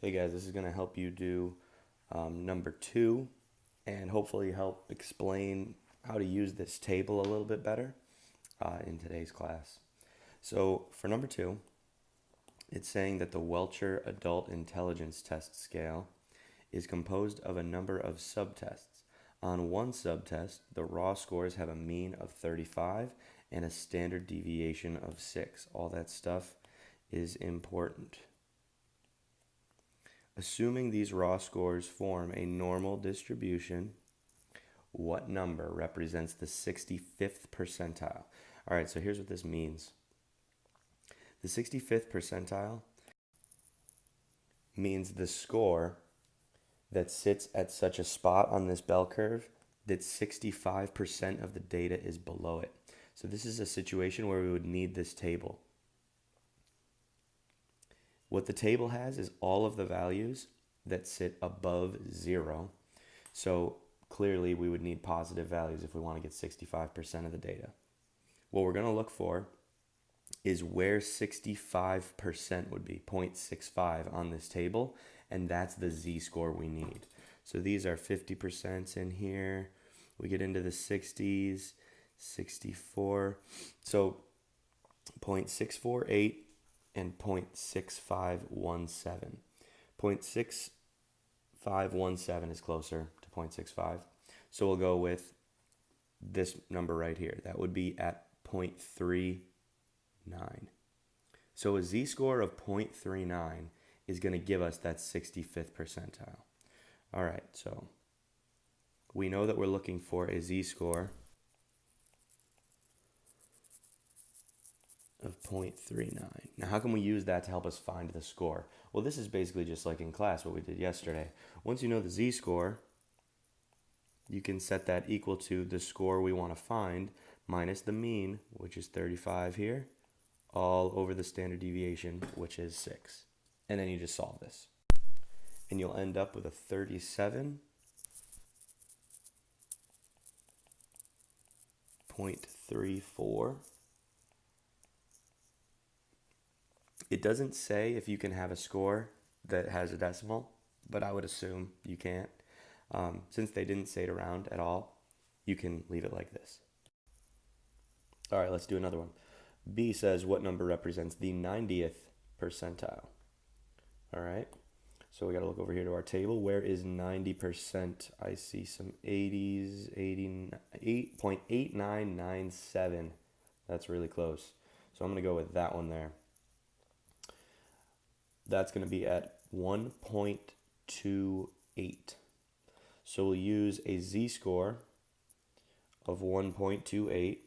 Hey guys, this is going to help you do number 2 and hopefully help explain how to use this table a little bit better in today's class. So for number 2, it's saying that the Welcher Adult Intelligence Test Scale is composed of a number of subtests. On one subtest, the raw scores have a mean of 35 and a standard deviation of 6. All that stuff is important. Assuming these raw scores form a normal distribution, what number represents the 65th percentile? All right, so here's what this means. The 65th percentile means the score that sits at such a spot on this bell curve that 65% of the data is below it. So this is a situation where we would need this table. What the table has is all of the values that sit above 0. So clearly we would need positive values if we want to get 65% of the data. What we're going to look for is where 65% would be, 0.65 on this table, and that's the z-score we need. So these are 50% in here. We get into the 60s, 64. So 0.648 and 0.6517. 0.6517 is closer to 0.65. So we'll go with this number right here. That would be at 0.39. So a z-score of 0.39 is going to give us that 65th percentile. All right, so we know that we're looking for a z-score of 0.39. Now, how can we use that to help us find the score? Well, this is basically just like in class, what we did yesterday. Once you know the z-score, you can set that equal to the score we want to find minus the mean, which is 35 here, all over the standard deviation, which is 6. And then you just solve this. And you'll end up with a 37.34. It doesn't say if you can have a score that has a decimal, but I would assume you can't. Since they didn't say it around at all, you can leave it like this. All right, let's do another one. B says what number represents the 90th percentile? All right, so we got to look over here to our table. Where is 90%? I see some 80s, 88.8997. That's really close. So I'm going to go with that one there. That's going to be at 1.28. So we'll use a z-score of 1.28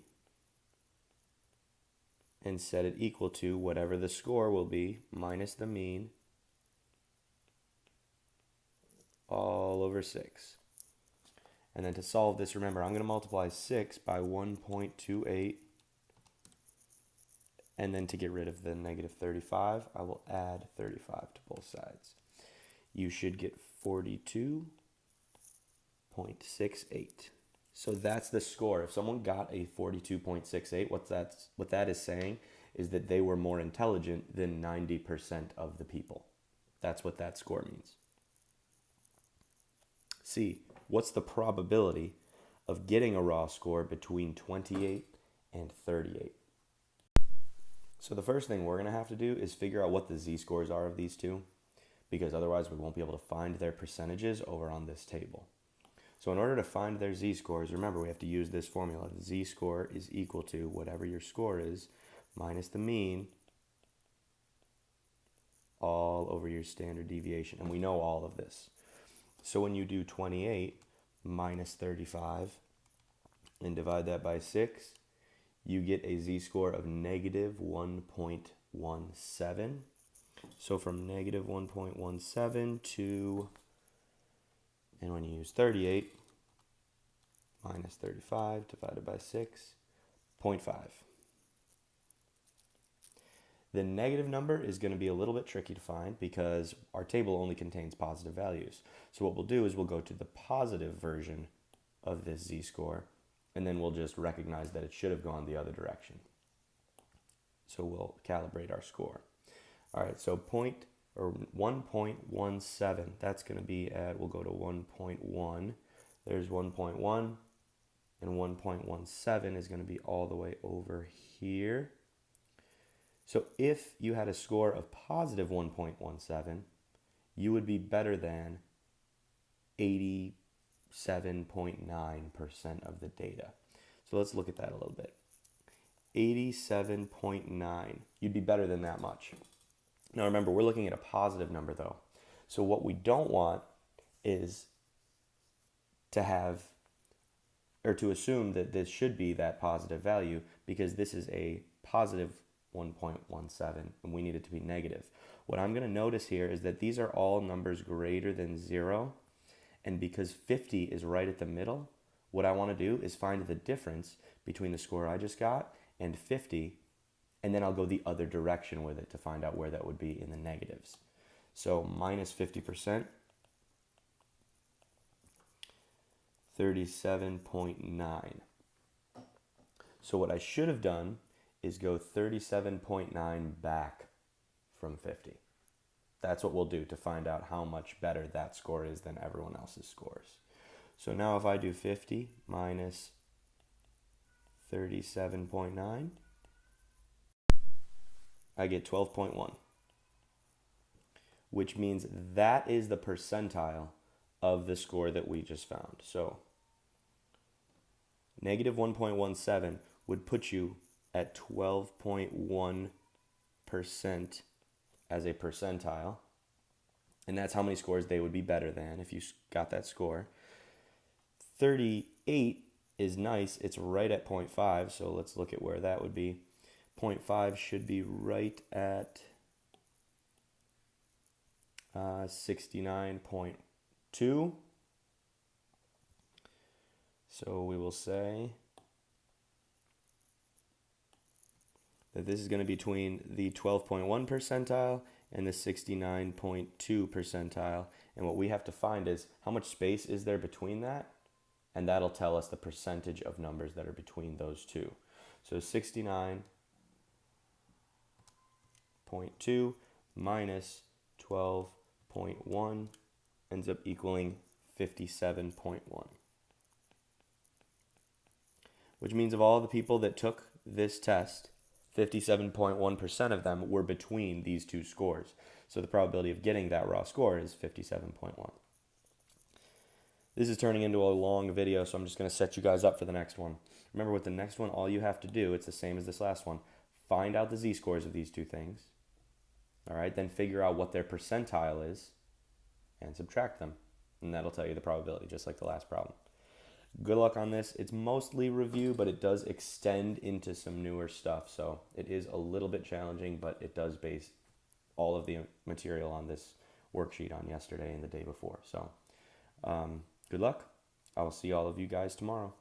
and set it equal to whatever the score will be minus the mean all over 6. And then to solve this, remember, I'm going to multiply 6 by 1.28. And then to get rid of the negative 35, I will add 35 to both sides. You should get 42.68. So that's the score. If someone got a 42.68, what that is saying is that they were more intelligent than 90% of the people. That's what that score means. C, what's the probability of getting a raw score between 28 and 38? So the first thing we're going to have to do is figure out what the z-scores are of these two, because otherwise we won't be able to find their percentages over on this table. So in order to find their z-scores, remember we have to use this formula. The z-score is equal to whatever your score is minus the mean all over your standard deviation. And we know all of this. So when you do 28 minus 35 and divide that by 6, you get a z-score of negative 1.17. So from negative 1.17 to, and when you use 38 minus 35 divided by 6, 0.5. The negative number is going to be a little bit tricky to find because our table only contains positive values. So what we'll do is we'll go to the positive version of this z-score, and then we'll just recognize that it should have gone the other direction. So we'll calibrate our score. All right, so or 1.17. That's going to be at, we'll go to 1.1. There's 1.1, and 1.17 is going to be all the way over here. So if you had a score of positive 1.17, you would be better than 87.9% of the data. So let's look at that a little bit. 87.9. You'd be better than that much. Now remember, we're looking at a positive number though. So what we don't want is to have, or to assume that this should be that positive value, because this is a positive 1.17 and we need it to be negative. What I'm going to notice here is that these are all numbers greater than 0, and because 50 is right at the middle, what I want to do is find the difference between the score I just got and 50, and then I'll go the other direction with it to find out where that would be in the negatives. So minus 50%, 37.9. So what I should have done is go 37.9 back from 50. That's what we'll do to find out how much better that score is than everyone else's scores. So now if I do 50 minus 37.9, I get 12.1, which means that is the percentile of the score that we just found. So negative 1.17 would put you at 12.1% as a percentile, and that's how many scores they would be better than if you got that score. 38 is nice, it's right at 0.5, so let's look at where that would be. 0.5 should be right at 69.2. So we will say that this is going to be between the 12.1 percentile and the 69.2 percentile. And what we have to find is how much space is there between that, and that'll tell us the percentage of numbers that are between those two. So 69.2 minus 12.1 ends up equaling 57.1. Which means of all the people that took this test, 57.1% of them were between these two scores. So the probability of getting that raw score is 57.1. This is turning into a long video, so I'm just going to set you guys up for the next one. Remember, with the next one, all you have to do, it's the same as this last one, find out the z-scores of these two things. All right, then figure out what their percentile is and subtract them. And that'll tell you the probability, just like the last problem. Good luck on this. It's mostly review, but it does extend into some newer stuff. So it is a little bit challenging, but it does base all of the material on this worksheet on yesterday and the day before. So good luck. I will see all of you guys tomorrow.